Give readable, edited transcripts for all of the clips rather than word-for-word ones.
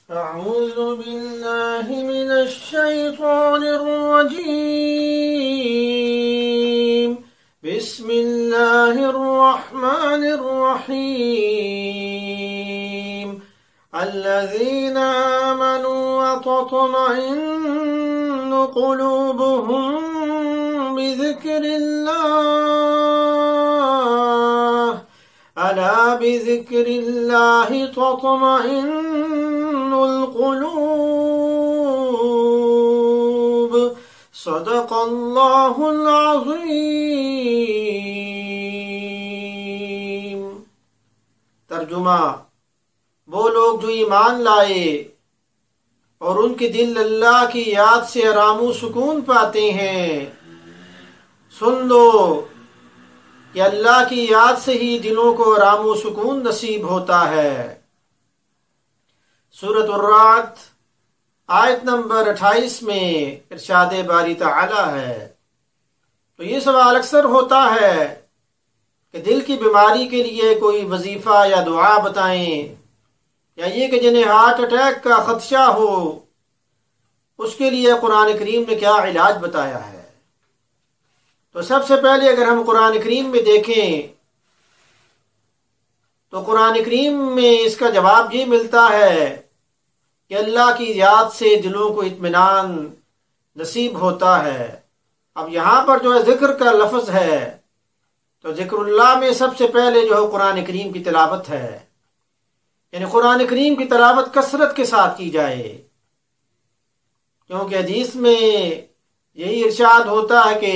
أعوذ بالله من الشيطان الرجيم. بسم الله الرحمن الرحيم. الذين آمنوا وتطمئن قلوبهم بذكر الله ألا بذكر الله تطمئن القلوب. صدق اللہ العظیم. ترجمہ: وہ لوگ جو ایمان لائے اور ان کے دل اللہ کی یاد سے آرام و سکون پاتے ہیں، سن لو کہ اللہ کی یاد سے ہی دلوں کو آرام و سکون نصیب ہوتا ہے۔ سورۃ الرعد آیت نمبر 28 میں ارشاد باری تعالی ہے۔ تو یہ سوال اکثر ہوتا ہے کہ دل کی بیماری کے لیے کوئی وظیفہ یا دعا بتائیں، یا یہ کہ جنہیں ہارٹ اٹیک کا خدشہ ہو اس کے لیے قرآن کریم نے کیا علاج بتایا ہے۔ تو سب سے پہلے اگر ہم قرآن کریم میں دیکھیں تو قرآن کریم میں اس کا جواب یہ ملتا ہے کہ اللہ کی یاد سے دلوں کو اطمینان نصیب ہوتا ہے۔ اب یہاں پر جو ہے ذکر کا لفظ ہے، تو ذکر اللہ میں سب سے پہلے جو ہے قرآن کریم کی تلاوت ہے، یعنی قرآن کریم کی تلاوت کثرت کے ساتھ کی جائے، کیونکہ حدیث میں یہی ارشاد ہوتا ہے کہ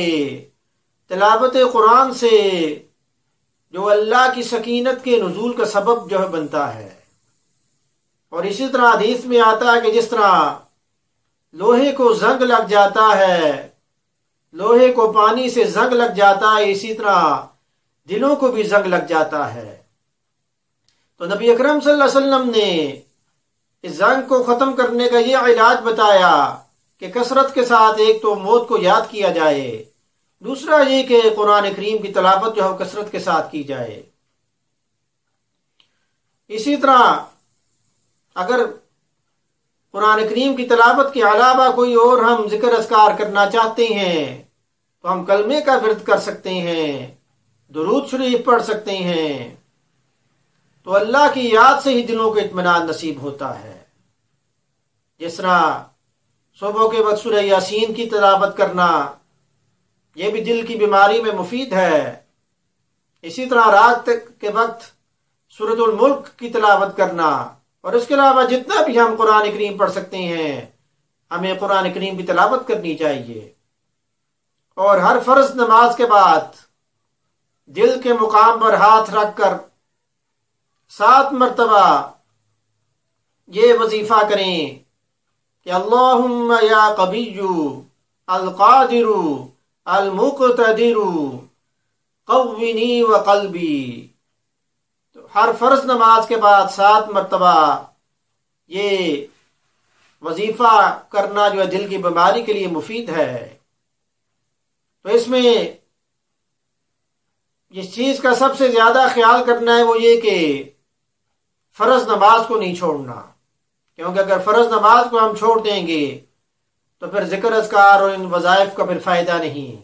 تلاوت قرآن سے جو اللہ کی سکینت کے نزول کا سبب جو ہے بنتا ہے۔ اور اسی طرح حدیث میں آتا ہے کہ جس طرح لوہے کو زنگ لگ جاتا ہے، لوہے کو پانی سے زنگ لگ جاتا ہے، اسی طرح دلوں کو بھی زنگ لگ جاتا ہے۔ تو نبی اکرم صلی اللہ علیہ وسلم نے اس زنگ کو ختم کرنے کا یہ علاج بتایا کہ کثرت کے ساتھ ایک تو موت کو یاد کیا جائے، دوسرا یہ کہ قرآن کریم کی تلاوت جو ہے کثرت کے ساتھ کی جائے۔ اسی طرح اگر قرآن کریم کی تلاوت کے علاوہ کوئی اور ہم ذکر اذکار کرنا چاہتے ہیں تو ہم کلمے کا ورد کر سکتے ہیں، درود شریف پڑھ سکتے ہیں، تو اللہ کی یاد سے ہی دلوں کو اطمینان نصیب ہوتا ہے۔ جس طرح صبح کے وقت سورہ یاسین کی تلاوت کرنا، یہ بھی دل کی بیماری میں مفید ہے۔ اسی طرح رات کے وقت سورۃ الملک کی تلاوت کرنا، اور اس کے علاوہ جتنا بھی ہم قرآن کریم پڑھ سکتے ہیں ہمیں قرآن کریم کی تلاوت کرنی چاہیے۔ اور ہر فرض نماز کے بعد دل کے مقام پر ہاتھ رکھ کر 7 مرتبہ یہ وظیفہ کریں کہ اللہم یا قوی القادر المقتدر قونی وقلبی۔ تو ہر فرض نماز کے بعد 7 مرتبہ یہ وظیفہ کرنا جو ہے دل کی بیماری کے لیے مفید ہے۔ تو اس میں جس چیز کا سب سے زیادہ خیال کرنا ہے وہ یہ کہ فرض نماز کو نہیں چھوڑنا، کیونکہ اگر فرض نماز کو ہم چھوڑ دیں گے تو پھر ذکر اذکار اور ان وظائف کا پھر فائدہ نہیں۔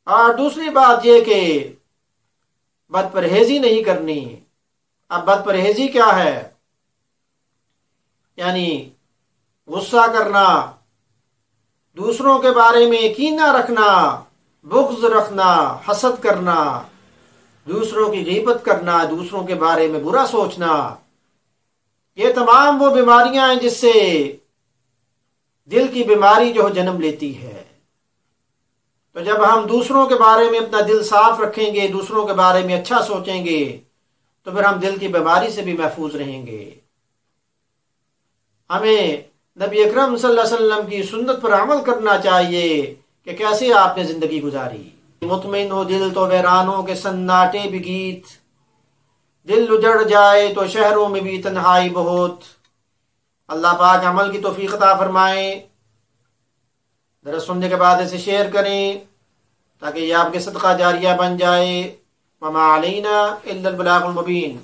اور دوسری بات یہ کہ بد پرہیزی نہیں کرنی۔ اب بد پرہیزی کیا ہے؟ یعنی غصہ کرنا، دوسروں کے بارے میں کینہ رکھنا، بغض رکھنا، حسد کرنا، دوسروں کی غیبت کرنا، دوسروں کے بارے میں برا سوچنا، یہ تمام وہ بیماریاں ہیں جس سے دل کی بیماری جو جنم لیتی ہے۔ تو جب ہم دوسروں کے بارے میں اپنا دل صاف رکھیں گے، دوسروں کے بارے میں اچھا سوچیں گے، تو پھر ہم دل کی بیماری سے بھی محفوظ رہیں گے۔ ہمیں نبی اکرم صلی اللہ علیہ وسلم کی سنت پر عمل کرنا چاہیے کہ کیسے آپ نے زندگی گزاری۔ مطمئن ہو دل تو ویرانوں کے سناٹے بھی گیت، دل اجڑ جائے تو شہروں میں بھی تنہائی بہت۔ اللہ پاک عمل کی توفیق عطا فرمائیں۔ درس سننے کے بعد اسے شیئر کریں تاکہ یہ آپ کے صدقہ جاریہ بن جائے۔ وما علینا الا البلاغ المبین۔